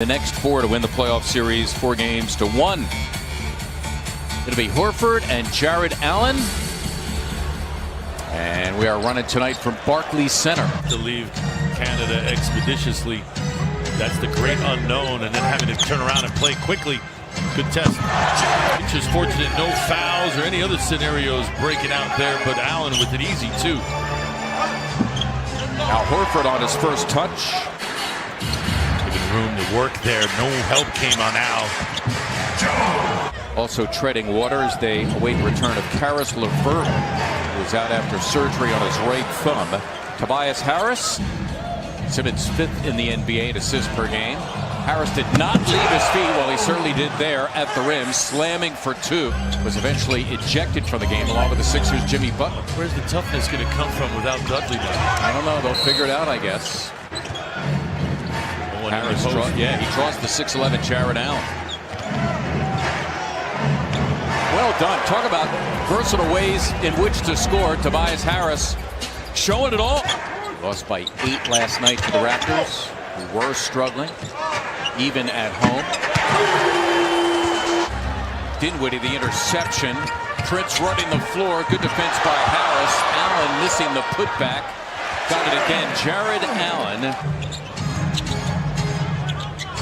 The next four to win the playoff series, 4-1. It'll be Horford and Jared Allen. And we are running tonight from Barclays Center. To leave Canada expeditiously. That's the great unknown, and then having to turn around and play quickly. Good test. Just fortunate, no fouls or any other scenarios breaking out there, but Allen with it easy too. Al Horford on his first touch. Giving room to work there. No help came on Al. Also treading water as they await return of Caris LeVert, who is out after surgery on his right thumb. Tobias Harris, Simmons 5th in the NBA in assists per game. Harris did not leave his feet, well, he certainly did there at the rim, slamming for two. Was eventually ejected from the game along with the Sixers' Jimmy Butler. Where's the toughness going to come from without Dudley now? I don't know. They'll figure it out, I guess. Harris he draws the 6'11" Jared Allen. Well done. Talk about versatile ways in which to score. Tobias Harris showing it all. Lost by 8 last night to the Raptors, who were struggling, even at home. Dinwiddie, the interception. Prince running the floor. Good defense by Harris. Allen missing the putback. Got it again. Jared Allen.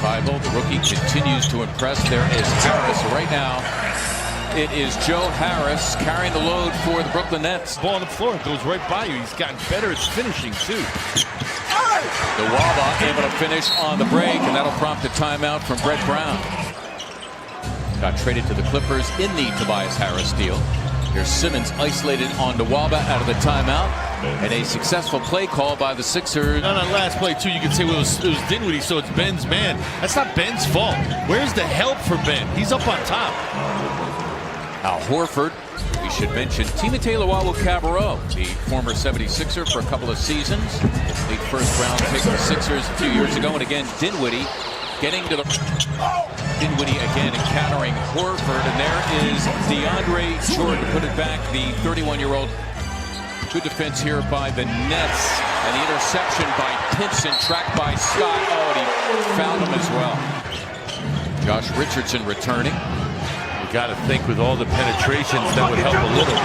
Bible, the rookie, continues to impress. There is Harris right now. It is Joe Harris carrying the load for the Brooklyn Nets. Ball on the floor goes right by you. He's gotten better at finishing too. The Waba able to finish on the break, and that'll prompt a timeout from Brett Brown. Got traded to the Clippers in the Tobias Harris deal. Here's Simmons isolated on Waba out of the timeout, and a successful play call by the Sixers. On that last play too, you can say well, it was Dinwiddie, so it's Ben's man. That's not Ben's fault. Where's the help for Ben? He's up on top. Al Horford, we should mention Timothy Luwawu-Cabarrot, the former 76er for a couple of seasons. Big first-round pick of the Sixers a few years ago. And again, Dinwiddie getting to the... Dinwiddie again encountering Horford. And there is DeAndre Jordan. Put it back, the 31-year-old. Good defense here by the Nets. And the interception by Pinson, tracked by Scott. Oh, and he fouled him as well. Josh Richardson returning. You got to think with all the penetrations that would help a little.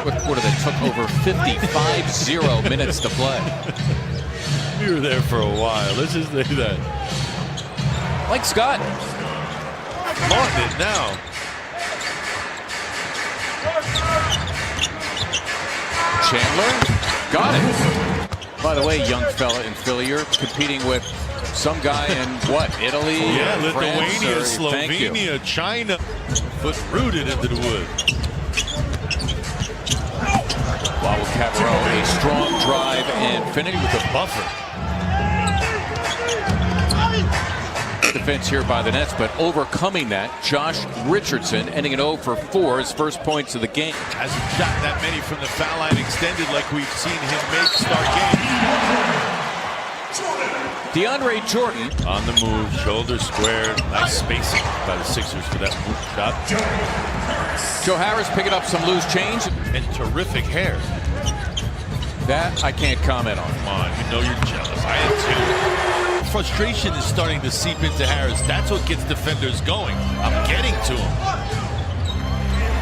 Fourth quarter that took over 55 minutes to play. You were there for a while. Let's just say that. Mike Scott. On it now. Chandler got it. By the way, young fella in Philly, you're competing with some guy in what, Italy? Yeah, Lithuania, Slovenia, China. Foot rooted into the wood. Luwawu-Cabarrot, a strong drive and finish with a buffer. Defense here by the Nets, but overcoming that, Josh Richardson ending it 0 for 4, his first points of the game. Hasn't shot that many from the foul line extended like we've seen him make start games. DeAndre Jordan on the move, shoulder squared, nice spacing by the Sixers for that move shot. Joe Harris picking up some loose change. And terrific hair. That I can't comment on. Come on, you know you're jealous. I am too. Frustration is starting to seep into Harris. That's what gets defenders going. I'm getting to him.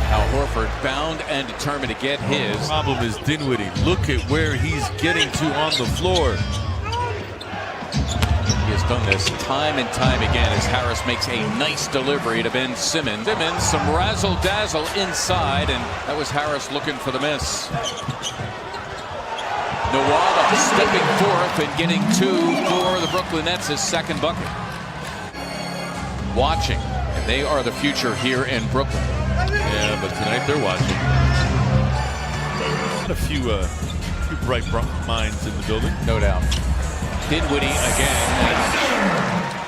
Al Horford bound and determined to get his. The problem is Dinwiddie. Look at where he's getting to on the floor. He has done this time and time again as Harris makes a nice delivery to Ben Simmons. Simmons, some razzle-dazzle inside, and that was Harris looking for the miss. Nwaba stepping forth and getting 2 for the Brooklyn Nets, his second bucket. Watching, and they are the future here in Brooklyn. Yeah, but tonight they're watching. A few bright minds in the building. No doubt. Dinwiddie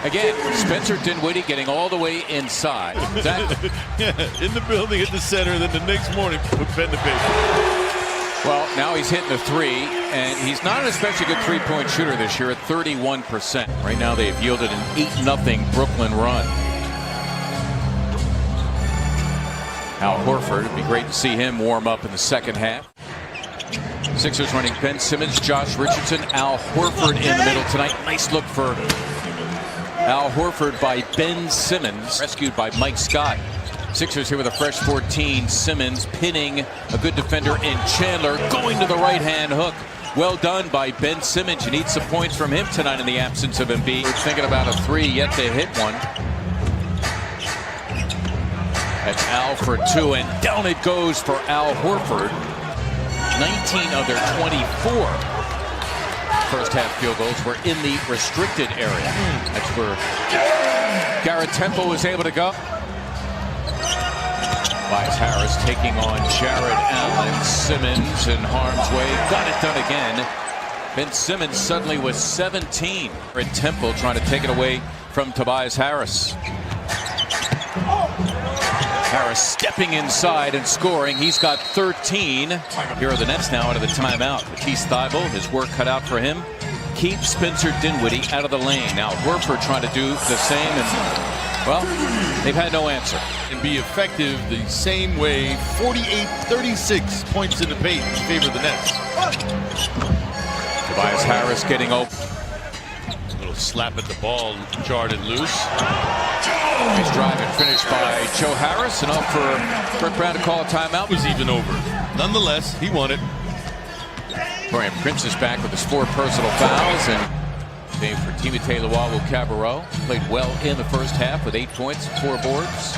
again, Spencer Dinwiddie getting all the way inside. Yeah, in the building at the center, then the next morning put pen to paper. Well, now he's hitting the 3, and he's not an especially good three-point shooter this year at 31%. Right now they've yielded an 8-0 Brooklyn run. Al Horford, it'd be great to see him warm up in the second half. Sixers running Ben Simmons, Josh Richardson, Al Horford in the middle tonight. Nice look for Al Horford by Ben Simmons, rescued by Mike Scott. Sixers here with a fresh 14. Simmons pinning a good defender in Chandler, going to the right-hand hook. Well done by Ben Simmons. You need some points from him tonight in the absence of Embiid. We're thinking about a three, yet to hit one. That's Al for two, and down it goes for Al Horford. 19 of their 24 first half field goals were in the restricted area. That's where Garrett Temple was able to go. Tobias Harris taking on Jared Allen. Simmons in harm's way. Got it done again. Ben Simmons suddenly was 17. Garrett Temple trying to take it away from Tobias Harris. Harris stepping inside and scoring. He's got 13. Here are the Nets now out of the timeout. Matisse Thybulle, his work cut out for him. Keep Spencer Dinwiddie out of the lane. Now Horford trying to do the same, and well, they've had no answer. And be effective the same way. 48-36 points in the paint in favor of the Nets. Tobias Harris getting open. A little slap at the ball, jarred it loose. Nice drive and finish by Joe Harris, enough for Rick Brown to call a timeout. It was even over. Nonetheless, he won it. Taurean Prince is back with his 4 personal fouls, and same for Timothé Luwawu-Cabarrot. Played well in the first half with 8 points, 4 boards.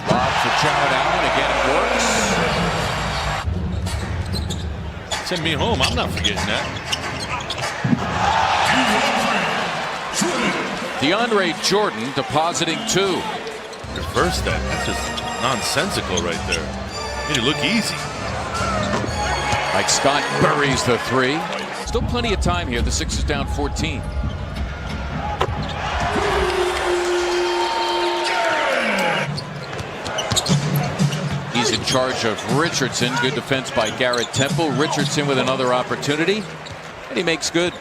Lob for Jared Allen. Again, it works. Send me home. I'm not forgetting that. DeAndre Jordan depositing 2. Reverse that. That's just nonsensical right there. Made it look easy. Mike Scott buries the 3. Still plenty of time here. The Sixers down 14. He's in charge of Richardson. Good defense by Garrett Temple. Richardson with another opportunity, and he makes good.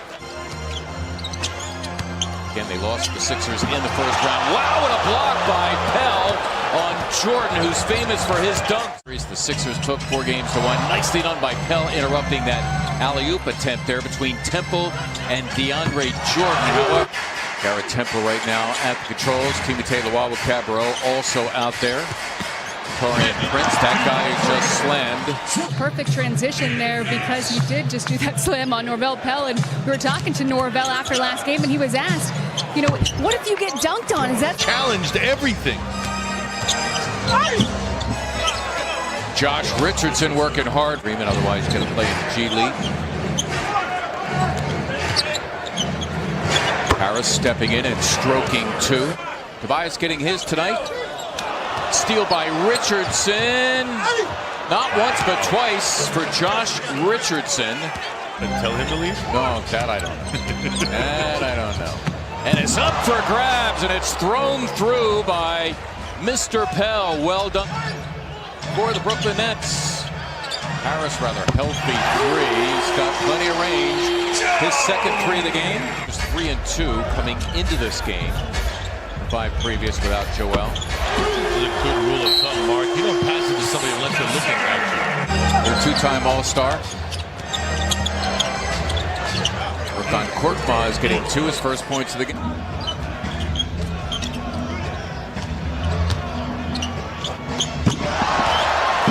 Again, they lost the Sixers in the first round. Wow, what a block by Pell on Jordan, who's famous for his dunks. The Sixers took 4 games to 1. Nicely done by Pell, interrupting that alley-oop attempt there between Temple and DeAndre Jordan. However, Garrett Temple right now at the controls. Timothé Luwawu-Cabarrot also out there. Taurean Prince, that guy who just slammed. Perfect transition there, because he did just do that slam on Norvel Pell, and we were talking to Norvel after last game, and he was asked, you know, what if you get dunked on? Is that challenged everything? Josh Richardson working hard. Freeman otherwise going to play in the G League. Harris stepping in and stroking 2. Tobias getting his tonight. Steal by Richardson. Not once but twice for Josh Richardson. And tell him to leave? No, that I don't know. That I don't know. And it's up for grabs, and it's thrown through by Mr. Pell. Well done for the Brooklyn Nets. Harris rather healthy 3. He's got plenty of range. His second 3 of the game. Just 3 and 2 coming into this game. 5 previous without Joel. This is a good rule of thumb, Mark. You don't pass it to somebody unless they're looking at you. Their 2-time All-Star. Worked on Korkmaz getting 2 his first points of the game.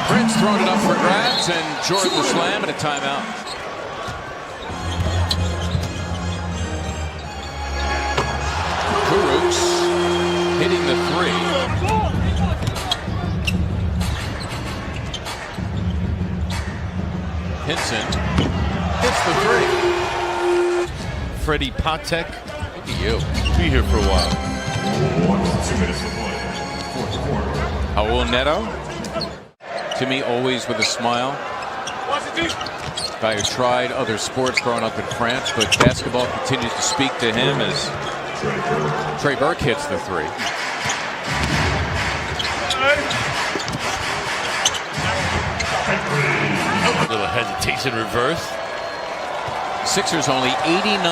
Prince throwing it up for grabs, and Jordan the slam and a timeout. Kurucs hitting the 3. Pinson hits the 3. Freddie Patek. Look at you. Be here for a while. 2 minutes to play. Raul Neto. To me, always with a smile. Guy who tried other sports growing up in France, but basketball continues to speak to him as Trey Burke hits the 3. A little hesitation reverse. Sixers only 89.